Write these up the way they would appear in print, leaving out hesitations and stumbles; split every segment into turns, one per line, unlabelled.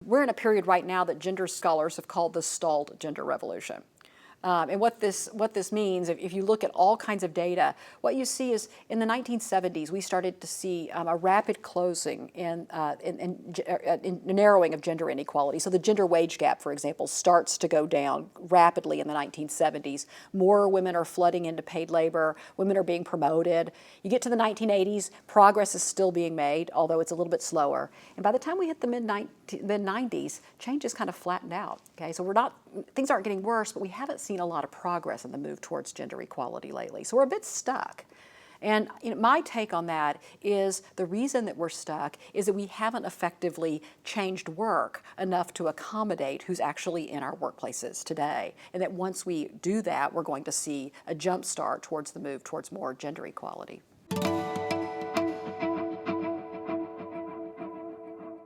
We're in a period right now that gender scholars have called the stalled gender revolution. And what this means, if you look at all kinds of data, what you see is in the 1970s, we started to see a rapid closing in narrowing of gender inequality. So the gender wage gap, for example, starts to go down rapidly in the 1970s. More women are flooding into paid labor. Women are being promoted. You get to the 1980s, progress is still being made, although it's a little bit slower. And by the time we hit the mid-90s, change is kind of flattened out. Okay, so things aren't getting worse, but we haven't seen a lot of progress in the move towards gender equality lately. So we're a bit stuck. And my take on that is the reason that we're stuck is that we haven't effectively changed work enough to accommodate who's actually in our workplaces today. And that once we do that, we're going to see a jump start towards the move towards more gender equality.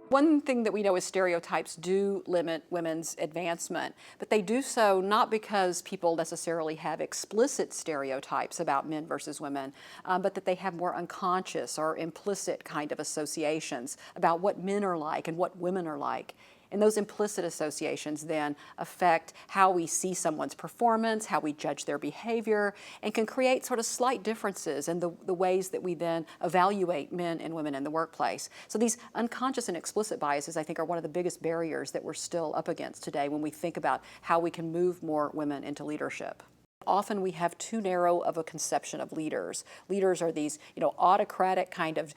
One thing that we know is stereotypes do limit women's advancement, but they do so not because people necessarily have explicit stereotypes about men versus women, but that they have more unconscious or implicit kind of associations about what men are like and what women are like. And those implicit associations then affect how we see someone's performance, how we judge their behavior, and can create sort of slight differences in the ways that we then evaluate men and women in the workplace. So these unconscious and explicit biases, I think, are one of the biggest barriers that we're still up against today when we think about how we can move more women into leadership. Often we have too narrow of a conception of leaders. Leaders are these, autocratic kind of,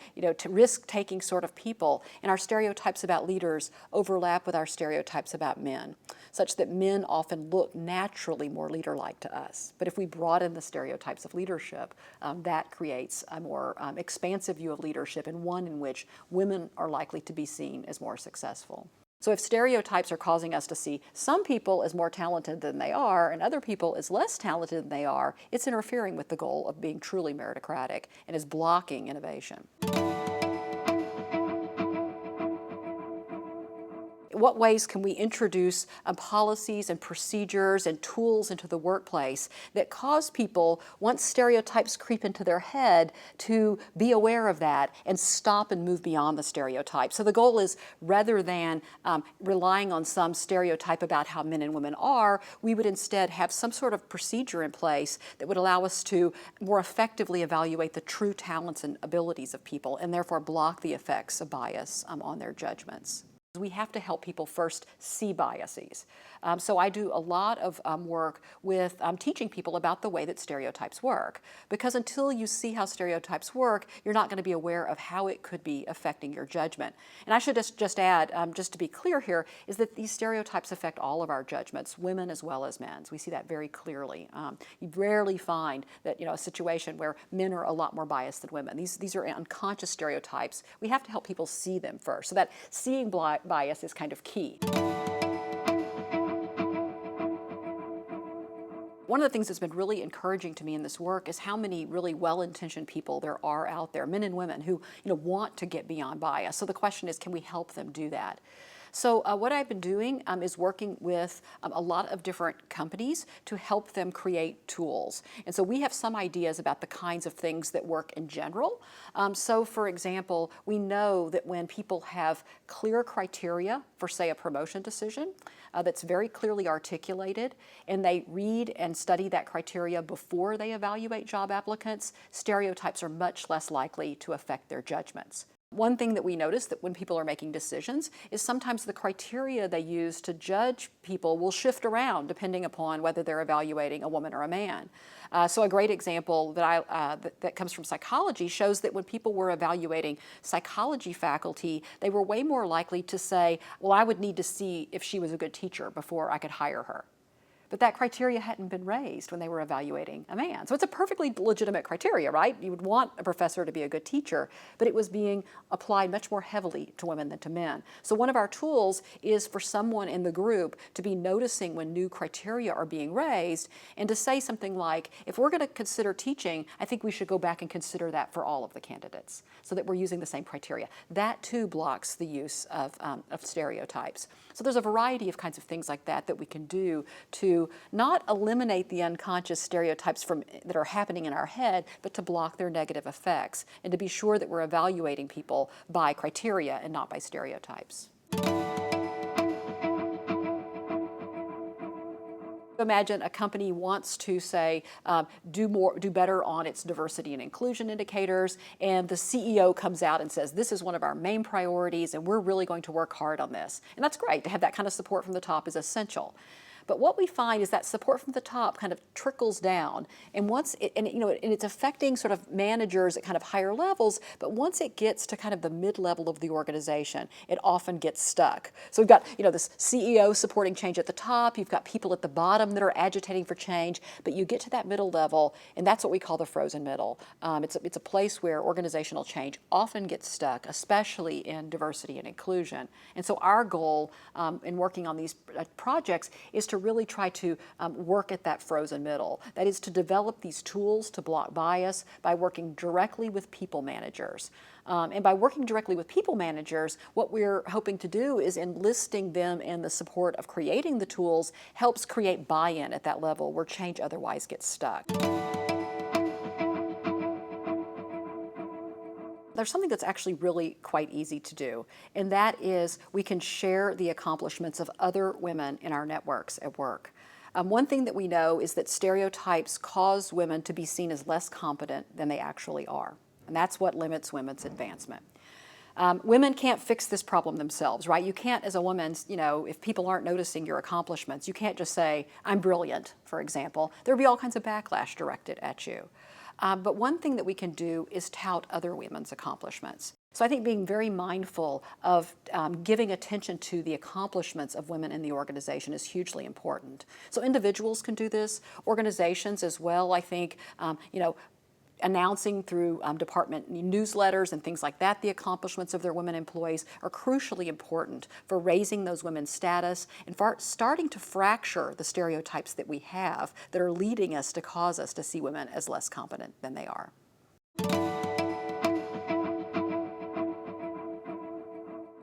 risk-taking sort of people, and our stereotypes about leaders overlap with our stereotypes about men, such that men often look naturally more leader-like to us. But if we broaden the stereotypes of leadership, that creates a more expansive view of leadership, and one in which women are likely to be seen as more successful. So if stereotypes are causing us to see some people as more talented than they are and other people as less talented than they are, it's interfering with the goal of being truly meritocratic and is blocking innovation. What ways can we introduce policies and procedures and tools into the workplace that cause people, once stereotypes creep into their head, to be aware of that and stop and move beyond the stereotype? So the goal is, rather than relying on some stereotype about how men and women are, we would instead have some sort of procedure in place that would allow us to more effectively evaluate the true talents and abilities of people, and therefore block the effects of bias on their judgments. We have to help people first see biases. So I do a lot of work with teaching people about the way that stereotypes work, because until you see how stereotypes work, you're not going to be aware of how it could be affecting your judgment. And I should just add, just to be clear here, is that these stereotypes affect all of our judgments, women as well as men's. We see that very clearly. You rarely find that a situation where men are a lot more biased than women. These are unconscious stereotypes. We have to help people see them first, so that seeing bias is kind of key. One of the things that's been really encouraging to me in this work is how many really well-intentioned people there are out there, men and women, who want to get beyond bias. So the question is, can we help them do that? So what I've been doing is working with a lot of different companies to help them create tools. And so we have some ideas about the kinds of things that work in general. So for example, we know that when people have clear criteria for, say, a promotion decision that's very clearly articulated, and they read and study that criteria before they evaluate job applicants, stereotypes are much less likely to affect their judgments. One thing that we notice that when people are making decisions is sometimes the criteria they use to judge people will shift around depending upon whether they're evaluating a woman or a man. So a great example that comes from psychology shows that when people were evaluating psychology faculty, they were way more likely to say, well, I would need to see if she was a good teacher before I could hire her. But that criteria hadn't been raised when they were evaluating a man. So it's a perfectly legitimate criteria, right? You would want a professor to be a good teacher, but it was being applied much more heavily to women than to men. So one of our tools is for someone in the group to be noticing when new criteria are being raised and to say something like, if we're going to consider teaching, I think we should go back and consider that for all of the candidates so that we're using the same criteria. That too blocks the use of stereotypes. So there's a variety of kinds of things like that that we can do to not eliminate the unconscious stereotypes that are happening in our head, but to block their negative effects and to be sure that we're evaluating people by criteria and not by stereotypes. imagine a company wants to say, do better on its diversity and inclusion indicators, and the CEO comes out and says, this is one of our main priorities, and we're really going to work hard on this. And that's great. To have that kind of support from the top is essential. But what we find is that support from the top kind of trickles down, and it's affecting sort of managers at kind of higher levels. But once it gets to kind of the mid-level of the organization, it often gets stuck. So we've got this CEO supporting change at the top. You've got people at the bottom that are agitating for change. But you get to that middle level, and that's what we call the frozen middle. It's a place where organizational change often gets stuck, especially in diversity and inclusion. And so our goal in working on these projects is to really try to work at that frozen middle. That is to develop these tools to block bias by working directly with people managers. And by working directly with people managers, what we're hoping to do is enlisting them in the support of creating the tools helps create buy-in at that level where change otherwise gets stuck. There's something that's actually really quite easy to do, and that is we can share the accomplishments of other women in our networks at work. One thing that we know is that stereotypes cause women to be seen as less competent than they actually are, and that's what limits women's advancement. Women can't fix this problem themselves, right? You can't, as a woman, if people aren't noticing your accomplishments, you can't just say, I'm brilliant, for example. There'd be all kinds of backlash directed at you. But one thing that we can do is tout other women's accomplishments. So I think being very mindful of giving attention to the accomplishments of women in the organization is hugely important. So individuals can do this, organizations as well, I think, announcing through department newsletters and things like that the accomplishments of their women employees are crucially important for raising those women's status and for starting to fracture the stereotypes that we have that are leading us to cause us to see women as less competent than they are.